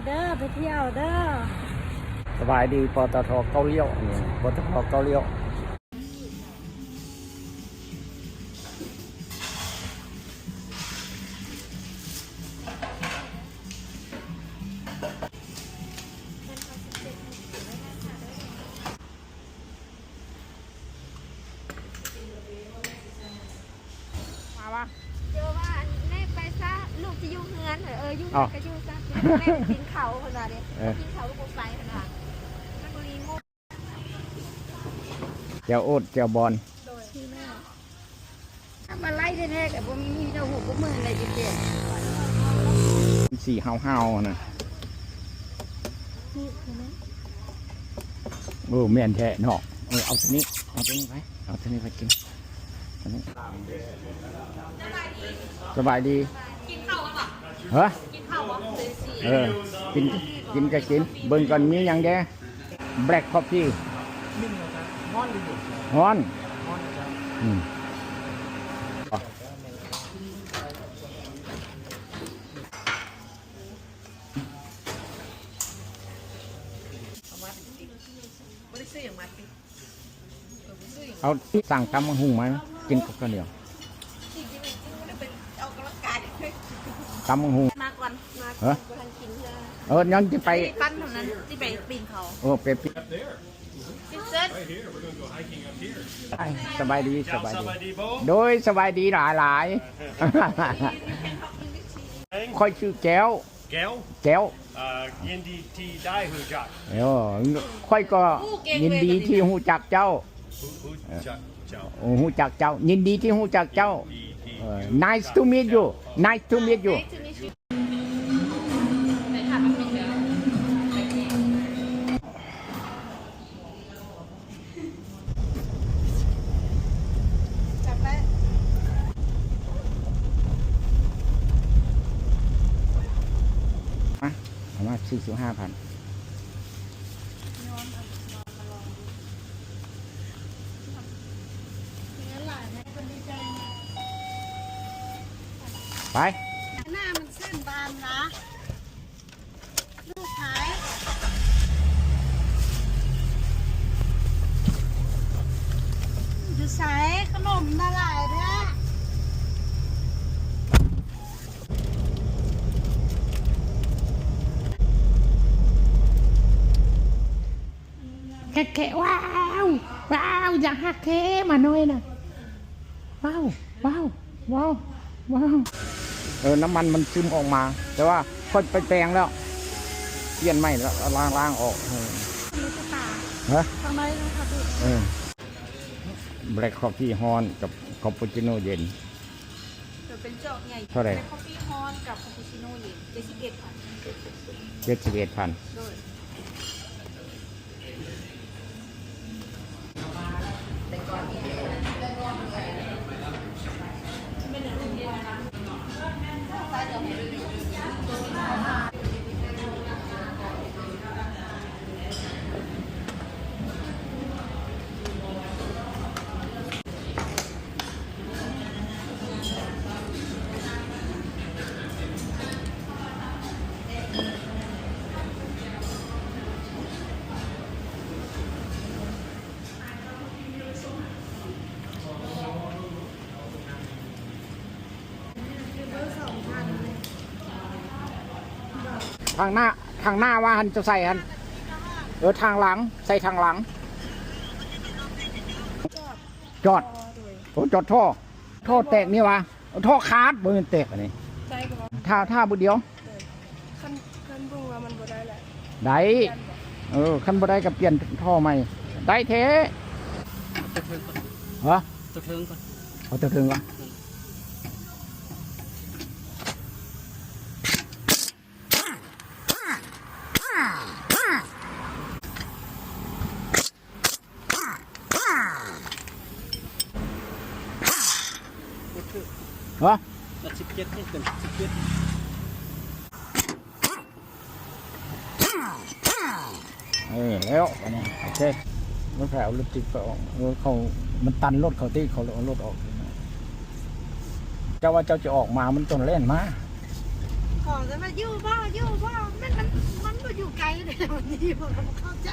เด้อไปเที่ยวเด้อสบายดีปตทเกาเลี้ยวปตทเกาเลี้ยวมาวะเจอว่าแม่ไปซะลูกจะยุ่งเงินยุ่งก็ยุ่งซะแม่กินเขาขนาดนี้กินเขาลูกไปขนาดมันบุรีมุกเจ้าโอ๊ตเจ้าบอลโดยที่แม่มาไล่แท้ๆแต่ผมมีเจ้าหูพวกมืออะไรเด็ดสี่ห้าวนะโอ้แม่นแท้เนาะเอาตัวนี้ไปเอาตัวนี้ไปกินสบายดีกินข้าวป่ะเหรอกินข้าวป่ะกินก็กินเบิ่งก่อนมีอย่างแดแบล็คคอฟฟี่ฮ้อนเอาสั่งตำมะฮุ่งไหมกินกับข้าวเหนียวตำมะฮุ่งมาก่อนยังจะไปปั้นเท่านั้นที่ไปปีนเขาไปปีนสบายดีโดยสบายดีหลายค่อยชื่อแก้วยินดีที่ได้หูจักค่อยก็ยินดีที่หูจักเจ้าหูจักเจ้ายินดีที่หูจักเจ้าnice to meet you ประมาณ45,000ไปหน้ามันเส้นบานนะลูกขายจะใส่ขนมละลายนะแค่ว้าวอยากหักแค่มาหน่อยนะว้าวน้ำมันมันซึมออกมาแต่ว่าค่อยไปแปลงแล้วเปลี่ยนใหม่แล้วล้างออกฮะทำไมนะครับแบล็คคอฟฟี่ฮอนกับคาปูชิโน่เย็นจะเป็นเจาะใหญ่เท่าไหร่แบล็คคอฟฟี่ฮอนกับคาปูชิโน่เย็น71,000โดยทางหน้าว่าหันจะใส่หันทางหลังใส่ทางหลังจอดท่อแตกนี่วะท่อขาดบนแตกอันนี้ท่าบุเดียวขั้นบุ้งมันบ่ได้แหละได้ขั้นบ่ได้กับเปลี่ยนท่อใหม่ได้เทเหรอตัวเทิงก่อนเอาตัวเทิงก่อนฮะ17นี่เป็น17แล้วอันนี้โอเครถแถวรถติดก็เขามันตันรถเขาที่เขาเอารถออกเจ้าว่าเจ้าจะออกมามันต้นเล่นมาเขา ของแต่มาอยู่บ่มันบ่อยู่ไกลเลยวันนี้ผมก็เข้าใจ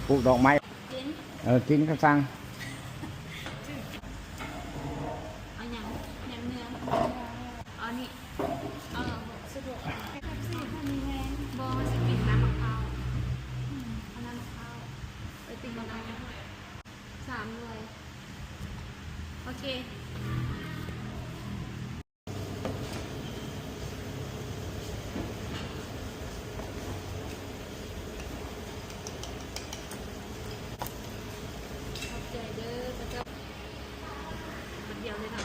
ปลูกดอกไม้ กิน กินก็สั่ง เอาอย่างเนื้อเอานี่เอาสะดวกแค่ซี่ถ้ามีแรงบ่สิกินน้ำมะพร้าวเอาน้ำมะพร้าวไปติ่งกับน้ำ3เลยโอเคขอบใจเด้อพระเจ้าคนเดียวเลยนะ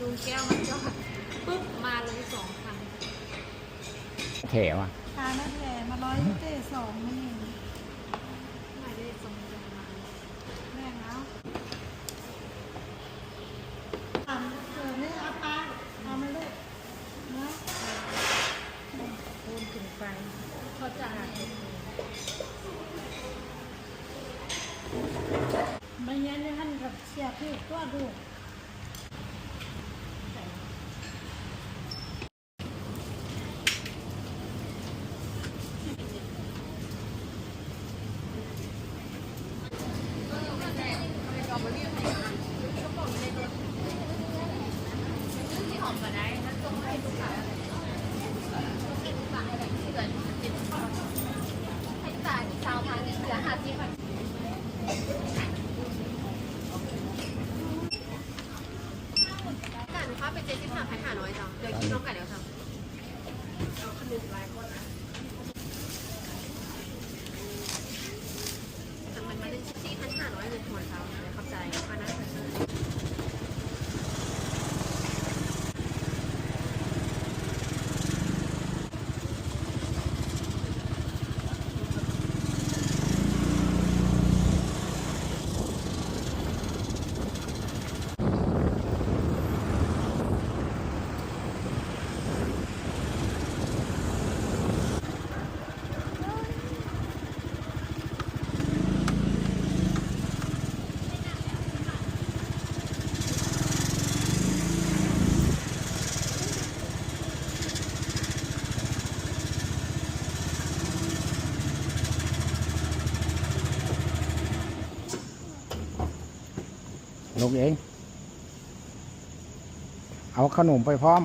ดูแก้วมันจอดปุ๊บมาเลย2 คัน แถวอ่ะ ทานแล้วแผลมา172นี่ ไม่ได้ส่งจงมา แม่งแล้วทำเกิดไม่เอาปลาเอามาลูกนะคูณขึ้นไป เขาจะหา บางอย่างนี่ท่านกับเสียพี่ตัวดู ที่หอมกว่าได้ถ้าส่งให้ลูกค้าให้ลูกค้าให้แบบเกินให้จ่ายชาวพันธุ์เหลือ50,000กันค่ะเป็น75,500จ้ะเดี๋ยวคิดน้องกันเดี๋ยวทำเอาขนมหลายคนนะแต่มันมาเป็น4,500เลยหัวเช้าเข้าใจมานะลงเอง เอาขนมไปพร้อม